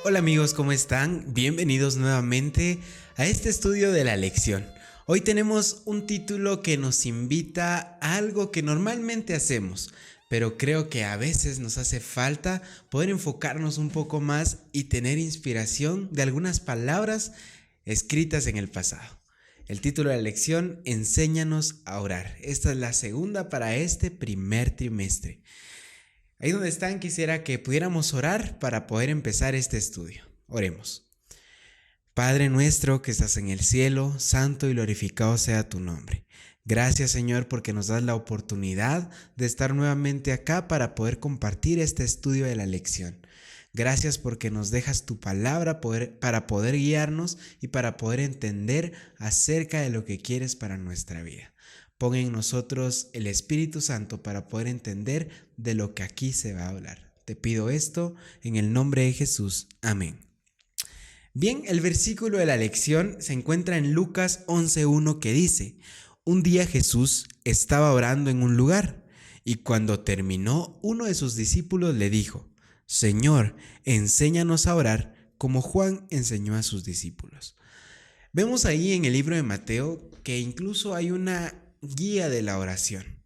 Hola amigos, ¿cómo están? Bienvenidos nuevamente a este estudio de la lección. Hoy tenemos un título que nos invita a algo que normalmente hacemos, pero creo que a veces nos hace falta poder enfocarnos un poco más y tener inspiración de algunas palabras escritas en el pasado. El título de la lección, Enséñanos a orar. Esta es la segunda para este primer trimestre. Ahí donde están, quisiera que pudiéramos orar para poder empezar este estudio. Oremos. Padre nuestro que estás en el cielo, santo y glorificado sea tu nombre. Gracias, Señor, porque nos das la oportunidad de estar nuevamente acá para poder compartir este estudio de la lección. Gracias porque nos dejas tu palabra para poder guiarnos y para poder entender acerca de lo que quieres para nuestra vida. Pon en nosotros el Espíritu Santo para poder entender de lo que aquí se va a hablar. Te pido esto en el nombre de Jesús. Amén. Bien, el versículo de la lección se encuentra en Lucas 11:1 que dice: Un día Jesús estaba orando en un lugar y cuando terminó, uno de sus discípulos le dijo: Señor, enséñanos a orar como Juan enseñó a sus discípulos. Vemos ahí en el libro de Mateo que incluso hay una guía de la oración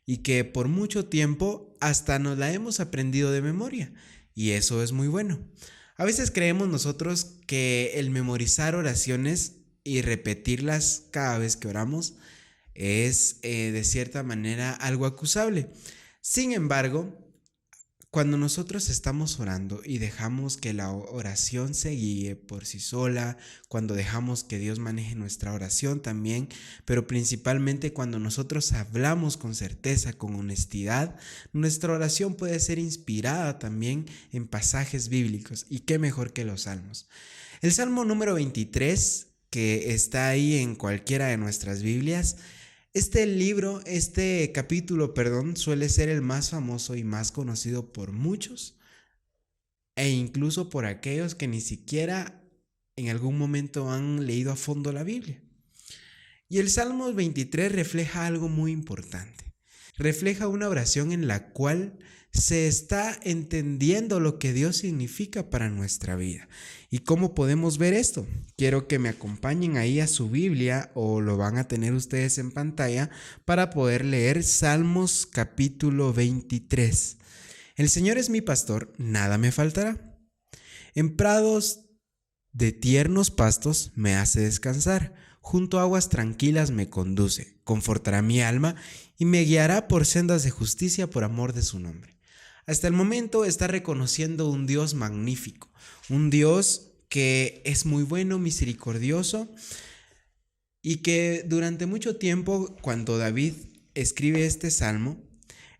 y que por mucho tiempo hasta nos la hemos aprendido de memoria, y eso es muy bueno. A veces creemos nosotros que el memorizar oraciones y repetirlas cada vez que oramos es de cierta manera algo acusable. Sin embargo, cuando nosotros estamos orando y dejamos que la oración se guíe por sí sola, cuando dejamos que Dios maneje nuestra oración también, pero principalmente cuando nosotros hablamos con certeza, con honestidad, nuestra oración puede ser inspirada también en pasajes bíblicos, y qué mejor que los salmos. El Salmo número 23, que está ahí en cualquiera de nuestras Biblias, este capítulo, suele ser el más famoso y más conocido por muchos e incluso por aquellos que ni siquiera en algún momento han leído a fondo la Biblia. Y el Salmo 23 refleja algo muy importante. Refleja una oración en la cual se está entendiendo lo que Dios significa para nuestra vida. ¿Y cómo podemos ver esto? Quiero que me acompañen ahí a su Biblia, o lo van a tener ustedes en pantalla, para poder leer Salmos capítulo 23. El Señor es mi pastor, nada me faltará. En prados de tiernos pastos me hace descansar, junto a aguas tranquilas me conduce, confortará mi alma y me guiará por sendas de justicia por amor de su nombre. Hasta el momento está reconociendo un Dios magnífico, un Dios que es muy bueno, misericordioso, y que durante mucho tiempo, cuando David escribe este salmo,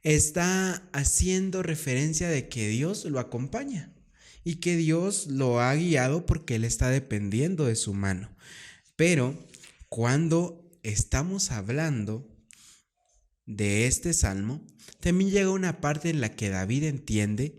está haciendo referencia de que Dios lo acompaña y que Dios lo ha guiado porque Él está dependiendo de su mano. Pero cuando estamos hablando de este salmo, también llega una parte en la que David entiende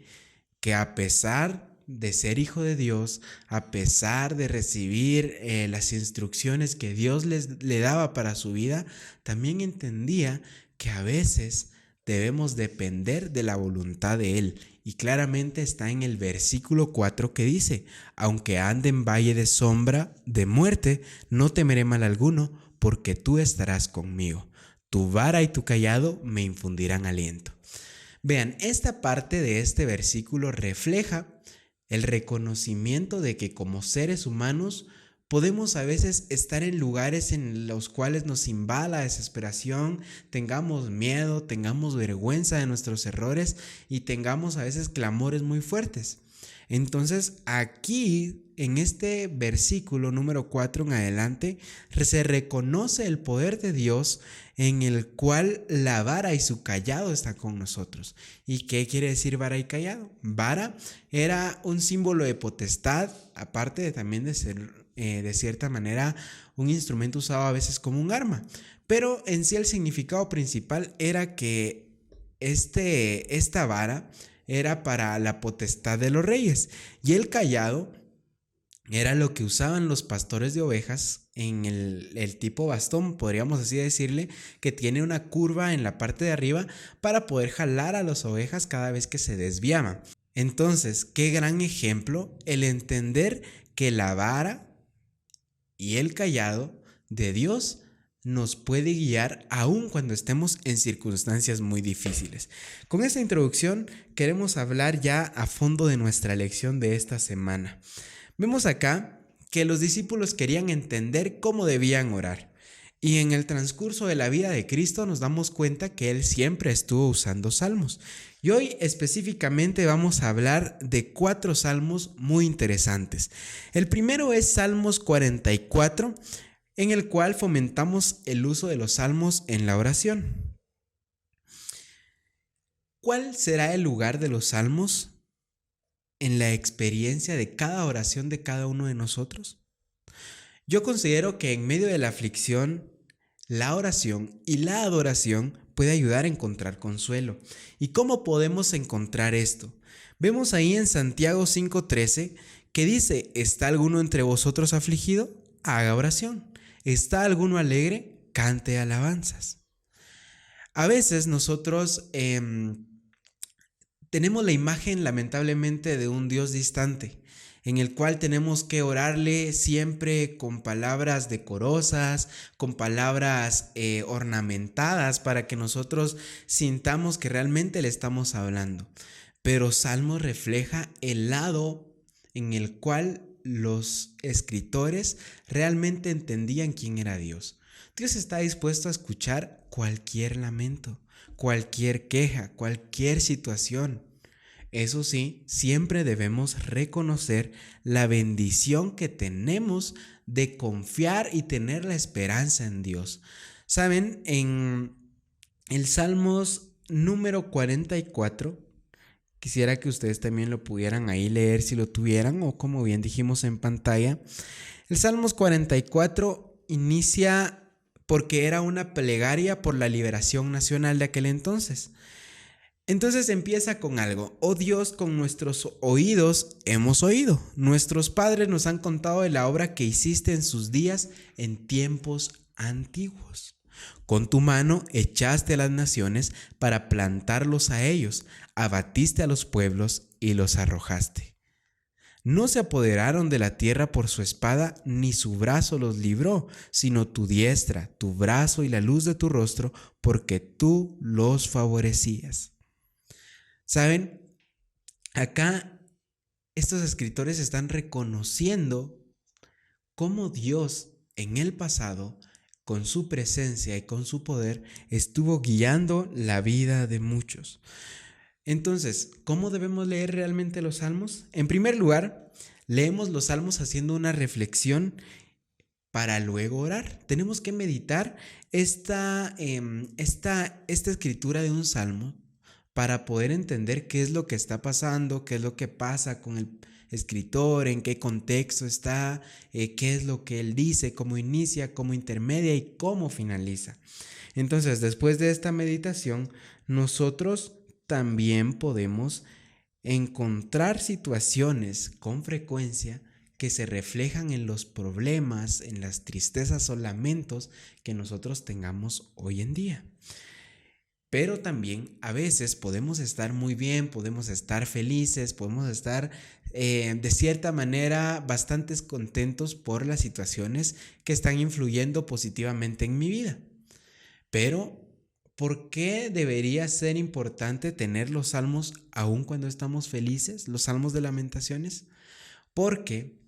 que a pesar de ser hijo de Dios, a pesar de recibir las instrucciones que Dios le daba para su vida, también entendía que a veces debemos depender de la voluntad de Él. Y claramente está en el versículo 4 que dice: aunque ande en valle de sombra de muerte, no temeré mal alguno, porque tú estarás conmigo. Tu vara y tu cayado me infundirán aliento. Vean, esta parte de este versículo refleja el reconocimiento de que como seres humanos podemos a veces estar en lugares en los cuales nos invada la desesperación, tengamos miedo, tengamos vergüenza de nuestros errores y tengamos a veces clamores muy fuertes. Entonces aquí en este versículo número 4 en adelante se reconoce el poder de Dios, en el cual la vara y su cayado están con nosotros. ¿Y qué quiere decir vara y cayado? Vara era un símbolo de potestad, aparte de también de ser de cierta manera un instrumento usado a veces como un arma. Pero en sí el significado principal era que esta vara era para la potestad de los reyes, y el cayado era lo que usaban los pastores de ovejas en el tipo bastón, podríamos así decirle, que tiene una curva en la parte de arriba para poder jalar a las ovejas cada vez que se desviaban. Entonces, qué gran ejemplo el entender que la vara y el cayado de Dios nos puede guiar aun cuando estemos en circunstancias muy difíciles. Con esta introducción queremos hablar ya a fondo de nuestra lección de esta semana. Vemos acá que los discípulos querían entender cómo debían orar. Y en el transcurso de la vida de Cristo nos damos cuenta que Él siempre estuvo usando salmos. Y hoy específicamente vamos a hablar de 4 salmos muy interesantes. El primero es Salmos 44, en el cual fomentamos el uso de los salmos en la oración. ¿Cuál será el lugar de los salmos en la experiencia de cada oración de cada uno de nosotros? Yo considero que en medio de la aflicción, la oración y la adoración puede ayudar a encontrar consuelo. ¿Y cómo podemos encontrar esto? Vemos ahí en Santiago 5:13 que dice: ¿está alguno entre vosotros afligido? Haga oración. ¿Está alguno alegre? Cante alabanzas. A veces nosotros tenemos la imagen, lamentablemente, de un Dios distante, en el cual tenemos que orarle siempre con palabras decorosas, con palabras ornamentadas, para que nosotros sintamos que realmente le estamos hablando. Pero Salmos refleja el lado en el cual los escritores realmente entendían quién era Dios. Dios está dispuesto a escuchar cualquier lamento, cualquier queja, cualquier situación. Eso sí, siempre debemos reconocer la bendición que tenemos de confiar y tener la esperanza en Dios. Saben, en el Salmos número 44, quisiera que ustedes también lo pudieran ahí leer si lo tuvieran, o como bien dijimos en pantalla. El Salmos 44 inicia porque era una plegaria por la liberación nacional de aquel entonces. Entonces empieza con algo: oh Dios, con nuestros oídos hemos oído, nuestros padres nos han contado de la obra que hiciste en sus días en tiempos antiguos. Con tu mano echaste a las naciones para plantarlos a ellos, abatiste a los pueblos y los arrojaste. No se apoderaron de la tierra por su espada, ni su brazo los libró, sino tu diestra, tu brazo y la luz de tu rostro, porque tú los favorecías. ¿Saben? Acá estos escritores están reconociendo cómo Dios en el pasado, con su presencia y con su poder, estuvo guiando la vida de muchos. Entonces, ¿cómo debemos leer realmente los salmos? En primer lugar, leemos los salmos haciendo una reflexión para luego orar. Tenemos que meditar esta escritura de un salmo para poder entender qué es lo que está pasando, qué es lo que pasa con el escritor, en qué contexto está, qué es lo que él dice, cómo inicia, cómo intermedia y cómo finaliza. Entonces, después de esta meditación, nosotros también podemos encontrar situaciones con frecuencia que se reflejan en los problemas, en las tristezas o lamentos que nosotros tengamos hoy en día. Pero también a veces podemos estar muy bien, podemos estar felices, podemos estar de cierta manera bastante contentos por las situaciones que están influyendo positivamente en mi vida. Pero, ¿por qué debería ser importante tener los salmos aún cuando estamos felices, los salmos de lamentaciones? Porque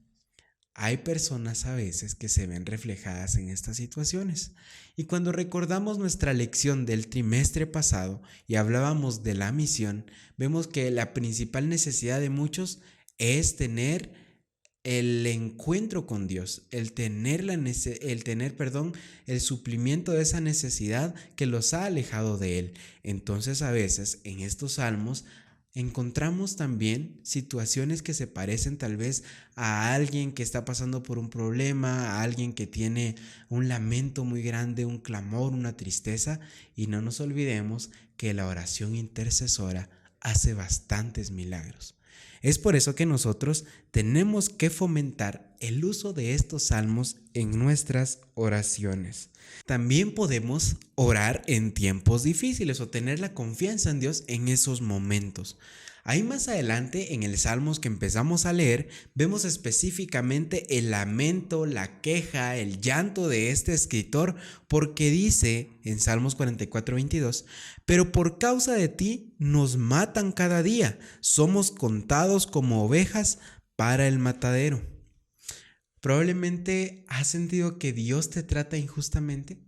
hay personas a veces que se ven reflejadas en estas situaciones. Y cuando recordamos nuestra lección del trimestre pasado y hablábamos de la misión, vemos que la principal necesidad de muchos es tener el encuentro con Dios, el tener el suplimiento de esa necesidad que los ha alejado de Él. Entonces, a veces en estos salmos encontramos también situaciones que se parecen tal vez a alguien que está pasando por un problema, a alguien que tiene un lamento muy grande, un clamor, una tristeza, y no nos olvidemos que la oración intercesora hace bastantes milagros. Es por eso que nosotros tenemos que fomentar el uso de estos salmos en nuestras oraciones. También podemos orar en tiempos difíciles o tener la confianza en Dios en esos momentos. Ahí más adelante, en el Salmos que empezamos a leer, vemos específicamente el lamento, la queja, el llanto de este escritor, porque dice en Salmos 44:22, pero por causa de ti nos matan cada día, somos contados como ovejas para el matadero. Probablemente has sentido que Dios te trata injustamente,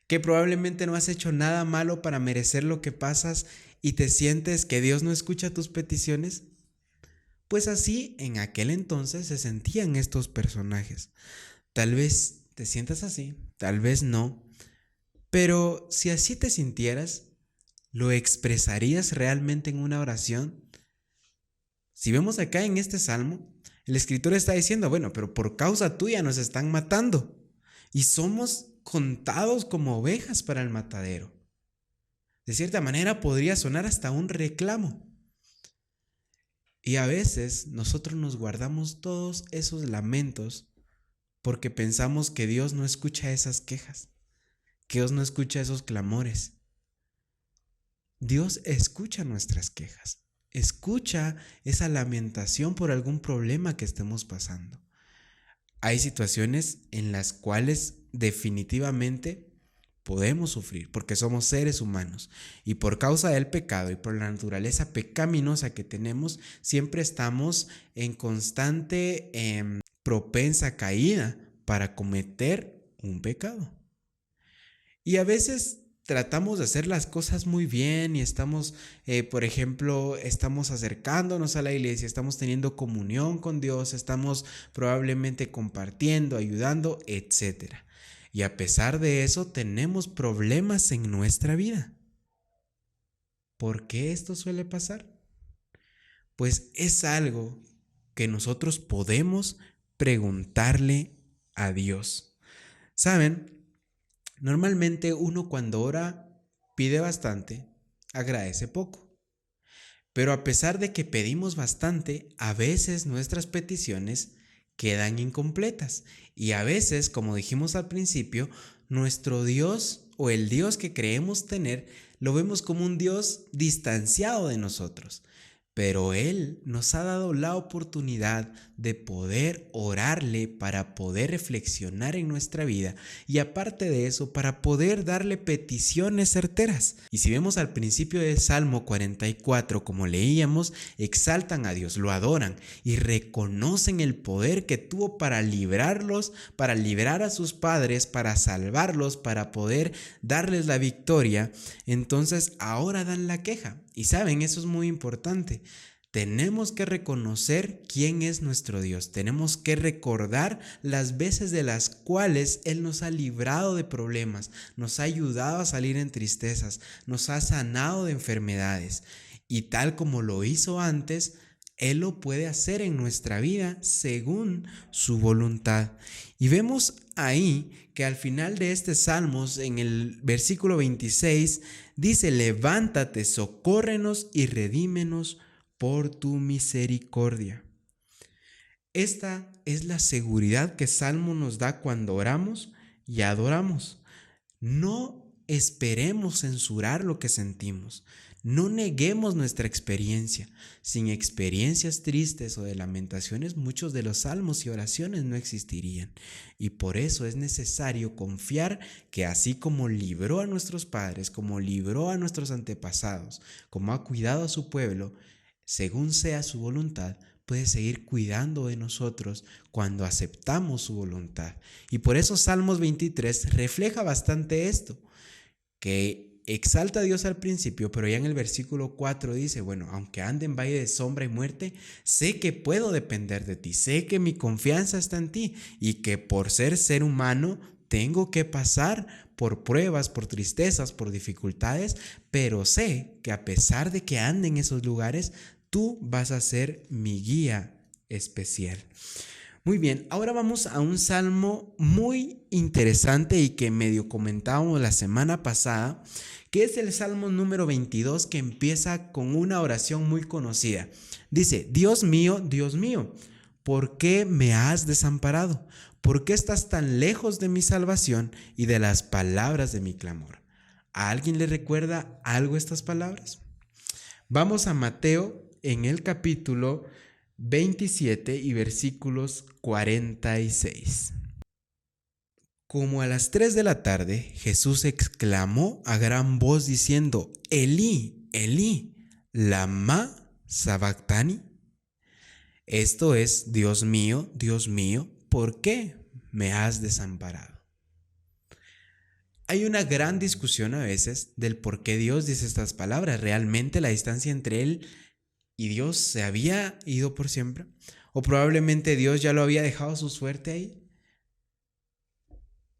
que probablemente no has hecho nada malo para merecer lo que pasas y te sientes que Dios no escucha tus peticiones. Pues así en aquel entonces se sentían estos personajes. Tal vez te sientas así, tal vez no, pero si así te sintieras, ¿lo expresarías realmente en una oración? Si vemos acá en este salmo, el escritor está diciendo, bueno, pero por causa tuya nos están matando y somos contados como ovejas para el matadero. De cierta manera podría sonar hasta un reclamo. Y a veces nosotros nos guardamos todos esos lamentos porque pensamos que Dios no escucha esas quejas, que Dios no escucha esos clamores. Dios escucha nuestras quejas, escucha esa lamentación por algún problema que estemos pasando. Hay situaciones en las cuales definitivamente podemos sufrir porque somos seres humanos y por causa del pecado y por la naturaleza pecaminosa que tenemos, siempre estamos en constante propensa caída para cometer un pecado. Y a veces tratamos de hacer las cosas muy bien y estamos, por ejemplo, estamos acercándonos a la iglesia, estamos teniendo comunión con Dios, estamos probablemente compartiendo, ayudando, etcétera. Y a pesar de eso, tenemos problemas en nuestra vida. ¿Por qué esto suele pasar? Pues es algo que nosotros podemos preguntarle a Dios. ¿Saben? Normalmente uno cuando ora pide bastante, agradece poco. Pero a pesar de que pedimos bastante, a veces nuestras peticiones quedan incompletas. Y a veces, como dijimos al principio, nuestro Dios o el Dios que creemos tener, lo vemos como un Dios distanciado de nosotros. Pero Él nos ha dado la oportunidad de poder orarle para poder reflexionar en nuestra vida y aparte de eso para poder darle peticiones certeras. Y si vemos al principio del Salmo 44, como leíamos, exaltan a Dios, lo adoran y reconocen el poder que tuvo para librarlos, para librar a sus padres, para salvarlos, para poder darles la victoria. Entonces ahora dan la queja. Y saben, eso es muy importante. Tenemos que reconocer quién es nuestro Dios. Tenemos que recordar las veces de las cuales Él nos ha librado de problemas, nos ha ayudado a salir en tristezas, nos ha sanado de enfermedades. Y tal como lo hizo antes, Él lo puede hacer en nuestra vida según su voluntad. Y vemos ahí que al final de este Salmos, en el versículo 26, dice, levántate, socórrenos y redímenos por tu misericordia. Esta es la seguridad que Salmo nos da cuando oramos y adoramos. No esperemos censurar lo que sentimos. No neguemos nuestra experiencia. Sin experiencias tristes o de lamentaciones, muchos de los salmos y oraciones no existirían. Y por eso es necesario confiar que así como libró a nuestros padres, como libró a nuestros antepasados, como ha cuidado a su pueblo, según sea su voluntad, puede seguir cuidando de nosotros cuando aceptamos su voluntad. Y por eso Salmos 23 refleja bastante esto, que exalta a Dios al principio, pero ya en el versículo 4 dice, bueno, aunque ande en valle de sombra y muerte, sé que puedo depender de ti, sé que mi confianza está en ti y que por ser humano tengo que pasar por pruebas, por tristezas, por dificultades, pero sé que a pesar de que ande en esos lugares, tú vas a ser mi guía especial. Muy bien, ahora vamos a un salmo muy interesante y que medio comentábamos la semana pasada, que es el salmo número 22, que empieza con una oración muy conocida. Dice, Dios mío, ¿por qué me has desamparado? ¿Por qué estás tan lejos de mi salvación y de las palabras de mi clamor? ¿A alguien le recuerda algo estas palabras? Vamos a Mateo en el capítulo 27 y versículos 46. Como a las 3 de la tarde, Jesús exclamó a gran voz diciendo: Elí, Elí, lama sabactani. Esto es: Dios mío, ¿por qué me has desamparado? Hay una gran discusión a veces del por qué Dios dice estas palabras. ¿Realmente la distancia entre Él y Dios se había ido por siempre? ¿O probablemente Dios ya lo había dejado a su suerte ahí?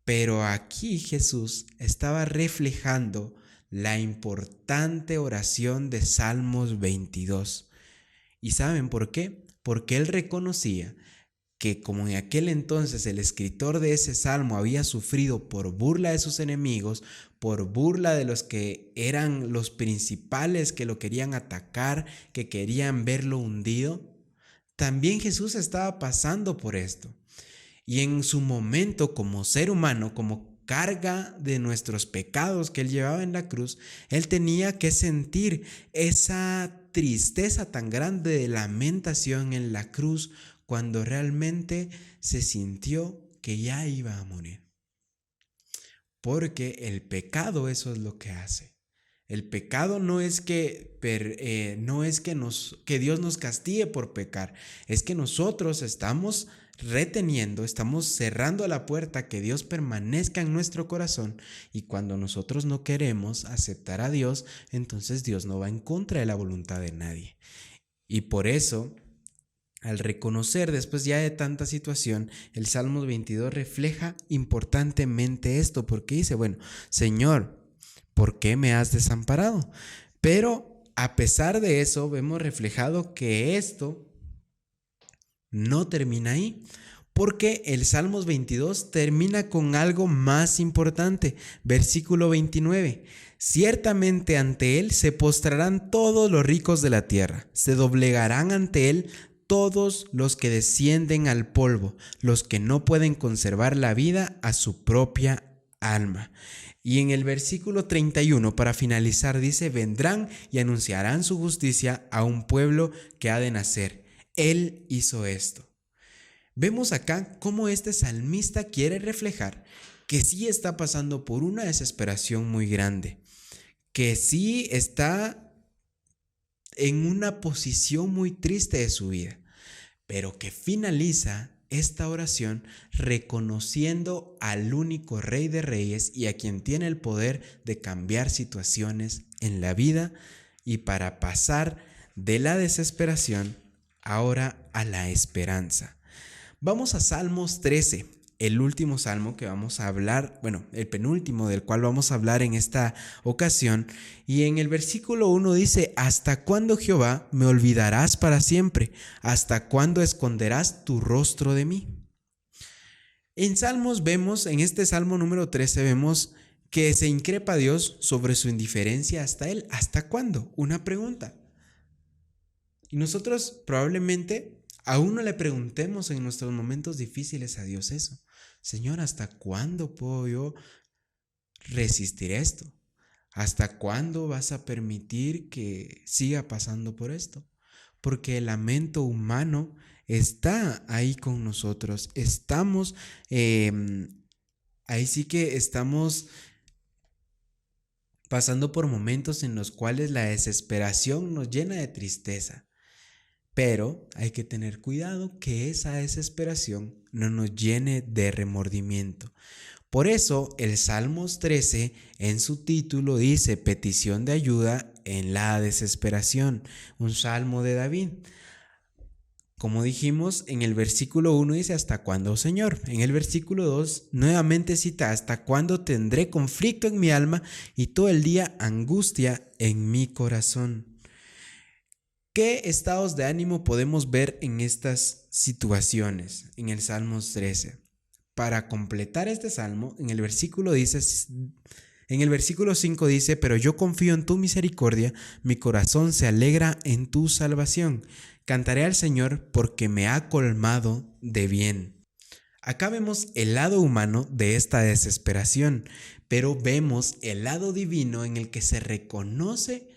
Pero aquí Jesús estaba reflejando la importante oración de Salmos 22. ¿Y saben por qué? Porque él reconocía que como en aquel entonces el escritor de ese salmo había sufrido por burla de sus enemigos, por burla de los que eran los principales que lo querían atacar, que querían verlo hundido, también Jesús estaba pasando por esto. Y en su momento como ser humano, como carga de nuestros pecados que él llevaba en la cruz, él tenía que sentir esa tristeza tan grande de lamentación en la cruz cuando realmente se sintió que ya iba a morir. Porque el pecado eso es lo que hace. El pecado no es que Dios nos castigue por pecar, es que nosotros estamos reteniendo, estamos cerrando la puerta que Dios permanezca en nuestro corazón, y cuando nosotros no queremos aceptar a Dios, entonces Dios no va en contra de la voluntad de nadie. Y por eso, al reconocer después ya de tanta situación, el Salmo 22 refleja importantemente esto, porque dice: bueno, Señor, ¿por qué me has desamparado? Pero a pesar de eso, vemos reflejado que esto no termina ahí, porque el Salmos 22 termina con algo más importante. Versículo 29. Ciertamente ante él se postrarán todos los ricos de la tierra, se doblegarán ante él todos los que descienden al polvo, los que no pueden conservar la vida a su propia alma. Y en el versículo 31, para finalizar, dice: vendrán y anunciarán su justicia a un pueblo que ha de nacer. Él hizo esto. Vemos acá cómo este salmista quiere reflejar que sí está pasando por una desesperación muy grande, que sí está en una posición muy triste de su vida, pero que finaliza esta oración reconociendo al único Rey de Reyes y a quien tiene el poder de cambiar situaciones en la vida, y para pasar de la desesperación ahora a la esperanza. Vamos a Salmos 13, el último salmo que vamos a hablar, el penúltimo del cual vamos a hablar en esta ocasión. Y en el versículo 1 dice: ¿hasta cuándo, Jehová, me olvidarás para siempre? ¿Hasta cuándo esconderás tu rostro de mí? En este Salmo número 13 vemos que se increpa a Dios sobre su indiferencia hasta él. ¿Hasta cuándo? Una pregunta. Y nosotros probablemente aún no le preguntemos en nuestros momentos difíciles a Dios eso. Señor, ¿hasta cuándo puedo yo resistir esto? ¿Hasta cuándo vas a permitir que siga pasando por esto? Porque el lamento humano está ahí con nosotros. Ahí sí que estamos pasando por momentos en los cuales la desesperación nos llena de tristeza. Pero hay que tener cuidado que esa desesperación no nos llene de remordimiento. Por eso el Salmos 13 en su título dice: petición de ayuda en la desesperación, un salmo de David. Como dijimos, en el versículo 1 dice: ¿hasta cuándo, Señor? En el versículo 2 nuevamente cita: ¿hasta cuándo tendré conflicto en mi alma y todo el día angustia en mi corazón? ¿Qué estados de ánimo podemos ver en estas situaciones en el Salmos 13? Para completar este salmo, en el versículo 5 dice: pero yo confío en tu misericordia, mi corazón se alegra en tu salvación. Cantaré al Señor porque me ha colmado de bien. Acá vemos el lado humano de esta desesperación, pero vemos el lado divino en el que se reconoce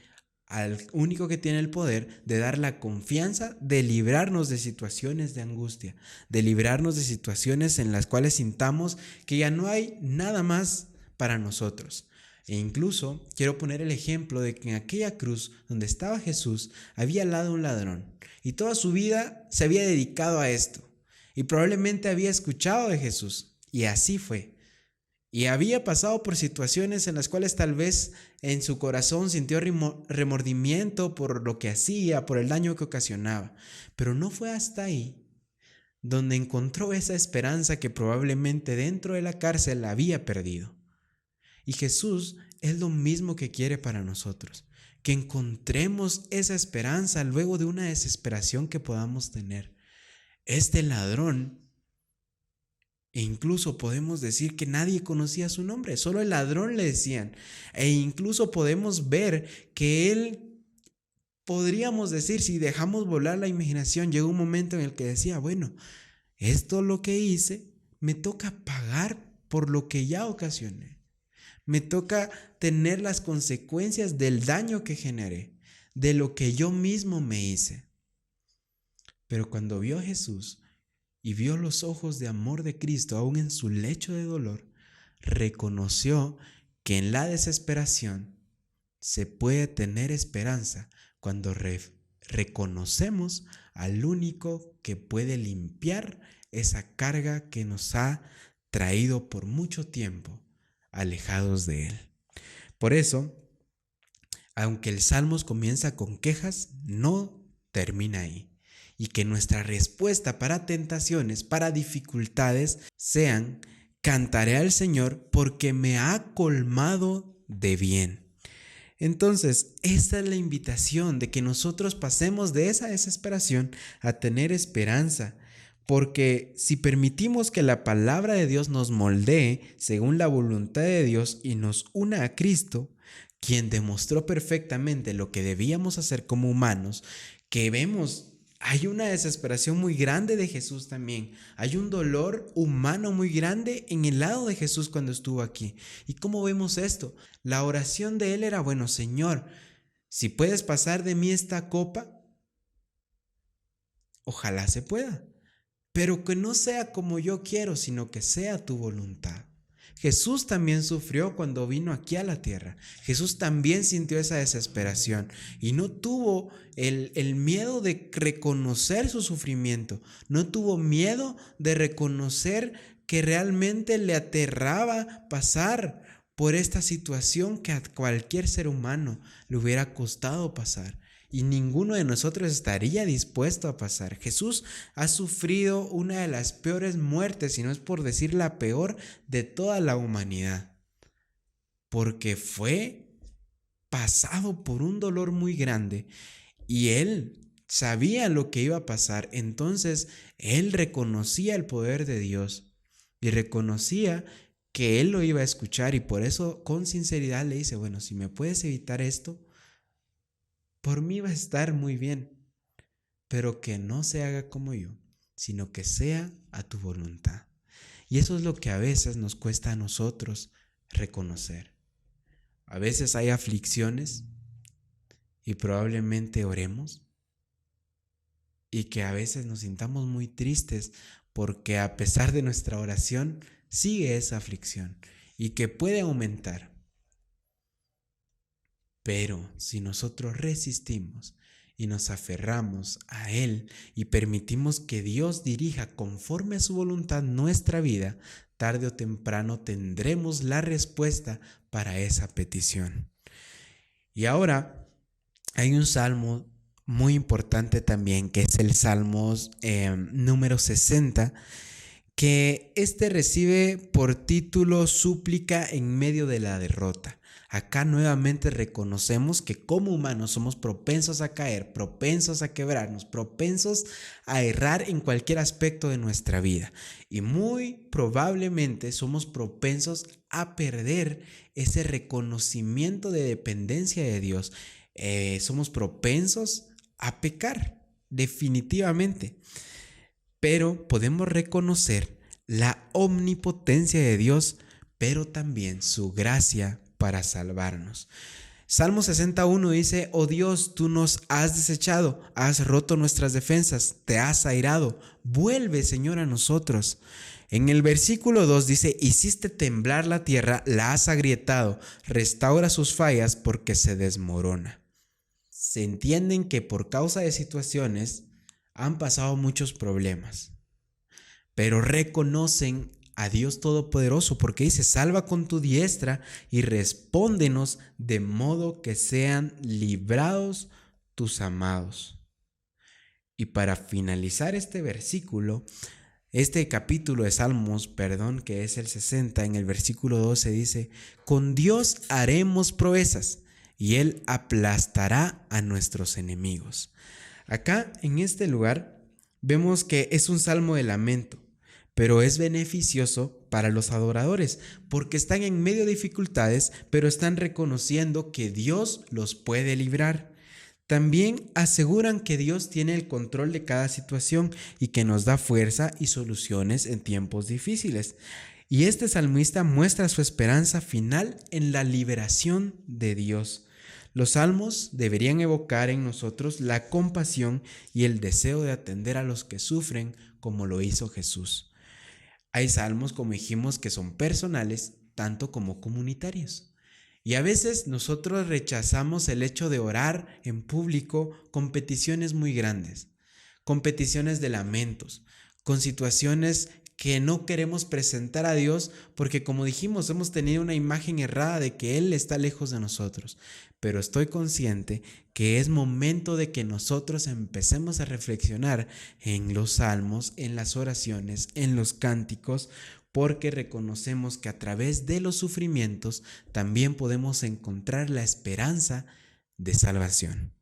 al único que tiene el poder de dar la confianza de librarnos de situaciones de angustia, de librarnos de situaciones en las cuales sintamos que ya no hay nada más para nosotros. E incluso quiero poner el ejemplo de que en aquella cruz donde estaba Jesús había al lado un ladrón y toda su vida se había dedicado a esto y probablemente había escuchado de Jesús y así fue. Y había pasado por situaciones en las cuales tal vez en su corazón sintió remordimiento por lo que hacía, por el daño que ocasionaba. Pero no fue hasta ahí donde encontró esa esperanza que probablemente dentro de la cárcel había perdido. Y Jesús es lo mismo que quiere para nosotros, que encontremos esa esperanza luego de una desesperación que podamos tener. Este ladrón, e incluso podemos decir que nadie conocía su nombre, solo el ladrón le decían. E incluso podemos ver que él, podríamos decir, si dejamos volar la imaginación, llegó un momento en el que decía, bueno, esto lo que hice, me toca pagar por lo que ya ocasioné. Me toca tener las consecuencias del daño que generé, de lo que yo mismo me hice. Pero cuando vio a Jesús y vio los ojos de amor de Cristo aún en su lecho de dolor, reconoció que en la desesperación se puede tener esperanza cuando reconocemos al único que puede limpiar esa carga que nos ha traído por mucho tiempo alejados de Él. Por eso, aunque el Salmos comienza con quejas, no termina ahí. Y que nuestra respuesta para tentaciones, para dificultades, sean: cantaré al Señor porque me ha colmado de bien. Entonces, esta es la invitación de que nosotros pasemos de esa desesperación a tener esperanza. Porque si permitimos que la palabra de Dios nos moldee según la voluntad de Dios y nos una a Cristo, quien demostró perfectamente lo que debíamos hacer como humanos, que vemos, hay una desesperación muy grande de Jesús también. Hay un dolor humano muy grande en el lado de Jesús cuando estuvo aquí. ¿Y cómo vemos esto? La oración de él era: bueno, Señor, si puedes pasar de mí esta copa, ojalá se pueda. Pero que no sea como yo quiero, sino que sea tu voluntad. Jesús también sufrió cuando vino aquí a la tierra. Jesús también sintió esa desesperación y no tuvo el miedo de reconocer su sufrimiento. No tuvo miedo de reconocer que realmente le aterraba pasar por esta situación que a cualquier ser humano le hubiera costado pasar. Y ninguno de nosotros estaría dispuesto a pasar. Jesús ha sufrido una de las peores muertes, si no es por decir la peor, de toda la humanidad. Porque fue pasado por un dolor muy grande y él sabía lo que iba a pasar. Entonces él reconocía el poder de Dios y reconocía que él lo iba a escuchar, y por eso con sinceridad le dice: bueno, si me puedes evitar esto, por mí va a estar muy bien, pero que no se haga como yo, sino que sea a tu voluntad. Y eso es lo que a veces nos cuesta a nosotros reconocer. A veces hay aflicciones y probablemente oremos y que a veces nos sintamos muy tristes porque a pesar de nuestra oración sigue esa aflicción y que puede aumentar. Pero si nosotros resistimos y nos aferramos a Él y permitimos que Dios dirija conforme a su voluntad nuestra vida, tarde o temprano tendremos la respuesta para esa petición. Y ahora hay un salmo muy importante también, que es el Salmo número 60, que recibe por título Súplica en medio de la derrota. Acá nuevamente reconocemos que como humanos somos propensos a caer, propensos a quebrarnos, propensos a errar en cualquier aspecto de nuestra vida. Y muy probablemente somos propensos a perder ese reconocimiento de dependencia de Dios. Somos propensos a pecar, definitivamente. Pero podemos reconocer la omnipotencia de Dios, pero también su gracia para salvarnos. Salmo 61 dice: oh Dios, tú nos has desechado, has roto nuestras defensas, te has airado, vuelve Señor a nosotros. En el versículo 2 dice: hiciste temblar la tierra, la has agrietado, restaura sus fallas porque se desmorona. Se entienden que por causa de situaciones han pasado muchos problemas, pero reconocen a Dios Todopoderoso porque dice: salva con tu diestra y respóndenos de modo que sean librados tus amados. Y para finalizar este capítulo de Salmos, que es el 60, en el versículo 12 dice: con Dios haremos proezas y Él aplastará a nuestros enemigos. Acá en este lugar vemos que es un salmo de lamento, pero es beneficioso para los adoradores porque están en medio de dificultades, pero están reconociendo que Dios los puede librar. También aseguran que Dios tiene el control de cada situación y que nos da fuerza y soluciones en tiempos difíciles. Y este salmista muestra su esperanza final en la liberación de Dios. Los salmos deberían evocar en nosotros la compasión y el deseo de atender a los que sufren como lo hizo Jesús. Hay salmos, como dijimos, que son personales, tanto como comunitarios. Y a veces nosotros rechazamos el hecho de orar en público con peticiones muy grandes, con peticiones de lamentos, con situaciones que no queremos presentar a Dios porque, como dijimos, hemos tenido una imagen errada de que Él está lejos de nosotros. Pero estoy consciente que es momento de que nosotros empecemos a reflexionar en los salmos, en las oraciones, en los cánticos, porque reconocemos que a través de los sufrimientos también podemos encontrar la esperanza de salvación,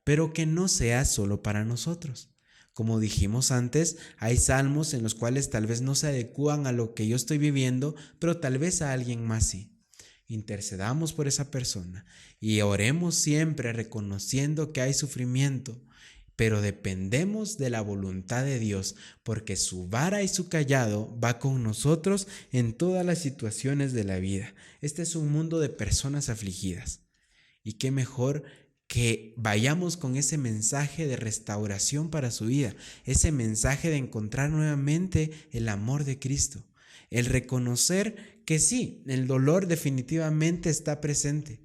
pero que no sea solo para nosotros. Como dijimos antes, hay salmos en los cuales tal vez no se adecúan a lo que yo estoy viviendo, pero tal vez a alguien más sí. Intercedamos por esa persona y oremos siempre reconociendo que hay sufrimiento, pero dependemos de la voluntad de Dios, porque su vara y su cayado va con nosotros en todas las situaciones de la vida. Este es un mundo de personas afligidas. Y qué mejor que vayamos con ese mensaje de restauración para su vida, ese mensaje de encontrar nuevamente el amor de Cristo, el reconocer que sí, el dolor definitivamente está presente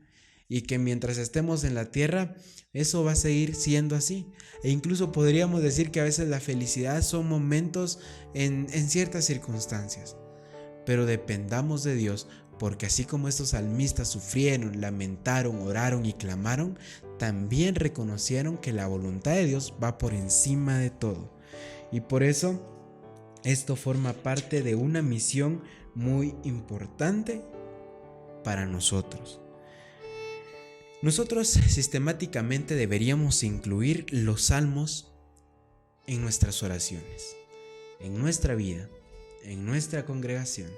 y que mientras estemos en la tierra, eso va a seguir siendo así. E incluso podríamos decir que a veces la felicidad son momentos en ciertas circunstancias. Pero dependamos de Dios, porque así como estos salmistas sufrieron, lamentaron, oraron y clamaron, también reconocieron que la voluntad de Dios va por encima de todo. Y por eso esto forma parte de una misión muy importante para nosotros. Nosotros sistemáticamente deberíamos incluir los salmos en nuestras oraciones, en nuestra vida, en nuestra congregación,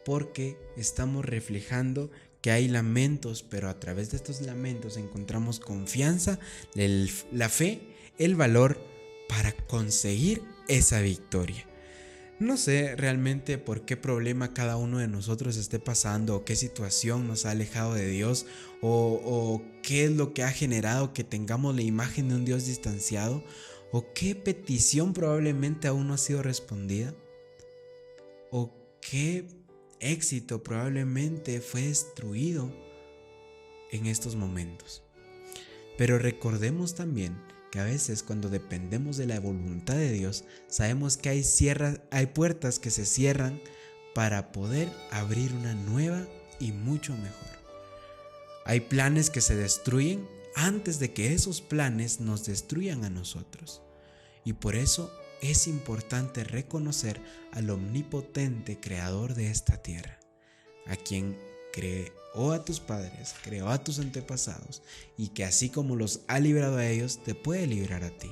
porque estamos reflejando que hay lamentos, pero a través de estos lamentos encontramos confianza, la fe, el valor para conseguir esa victoria. No sé realmente por qué problema cada uno de nosotros esté pasando, o qué situación nos ha alejado de Dios, o qué es lo que ha generado que tengamos la imagen de un Dios distanciado, o qué petición probablemente aún no ha sido respondida, o qué éxito probablemente fue destruido en estos momentos. Pero recordemos también que a veces cuando dependemos de la voluntad de Dios, sabemos que hay puertas que se cierran para poder abrir una nueva y mucho mejor. Hay planes que se destruyen antes de que esos planes nos destruyan a nosotros. Y por eso es importante reconocer al omnipotente creador de esta tierra, a quien creó a tus padres, creó a tus antepasados, y que así como los ha librado a ellos, te puede librar a ti.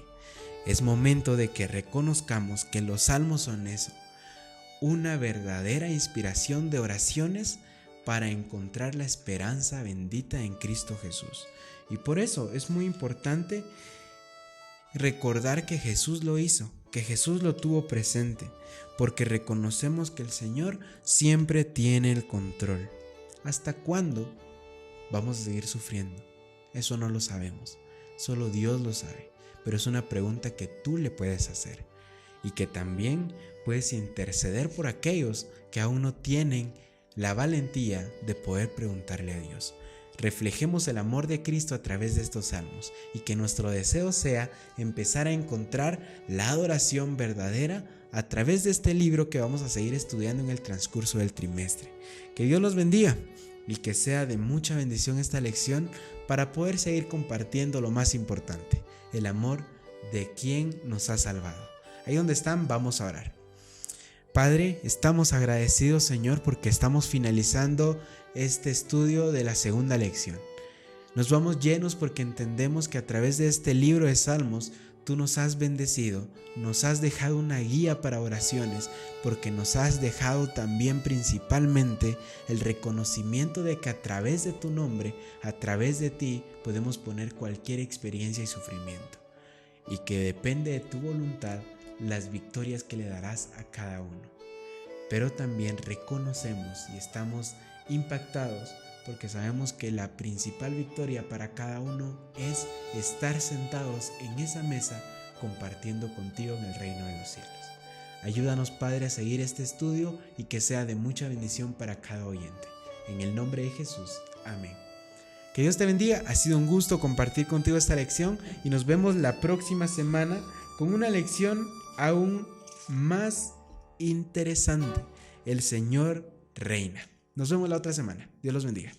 Es momento de que reconozcamos que los salmos son eso, una verdadera inspiración de oraciones para encontrar la esperanza bendita en Cristo Jesús. Y por eso es muy importante recordar que Jesús lo hizo, que Jesús lo tuvo presente, porque reconocemos que el Señor siempre tiene el control. ¿Hasta cuándo vamos a seguir sufriendo? Eso no lo sabemos, solo Dios lo sabe, pero es una pregunta que tú le puedes hacer y que también puedes interceder por aquellos que aún no tienen la valentía de poder preguntarle a Dios. Reflejemos el amor de Cristo a través de estos salmos y que nuestro deseo sea empezar a encontrar la adoración verdadera a través de este libro que vamos a seguir estudiando en el transcurso del trimestre. Que Dios los bendiga y que sea de mucha bendición esta lección para poder seguir compartiendo lo más importante, el amor de quien nos ha salvado. Ahí donde están, vamos a orar. Padre, estamos agradecidos, Señor, porque estamos finalizando este estudio de la segunda lección. Nos vamos llenos porque entendemos que a través de este libro de Salmos tú nos has bendecido, nos has dejado una guía para oraciones, porque nos has dejado también principalmente el reconocimiento de que a través de tu nombre, a través de ti, podemos poner cualquier experiencia y sufrimiento, y que depende de tu voluntad las victorias que le darás a cada uno. Pero también reconocemos y estamos impactados porque sabemos que la principal victoria para cada uno es estar sentados en esa mesa compartiendo contigo en el reino de los cielos. Ayúdanos, Padre, a seguir este estudio y que sea de mucha bendición para cada oyente. En el nombre de Jesús, amén. Que Dios te bendiga, ha sido un gusto compartir contigo esta lección y nos vemos la próxima semana con una lección aún más interesante. El Señor reina. Nos vemos la otra semana. Dios los bendiga.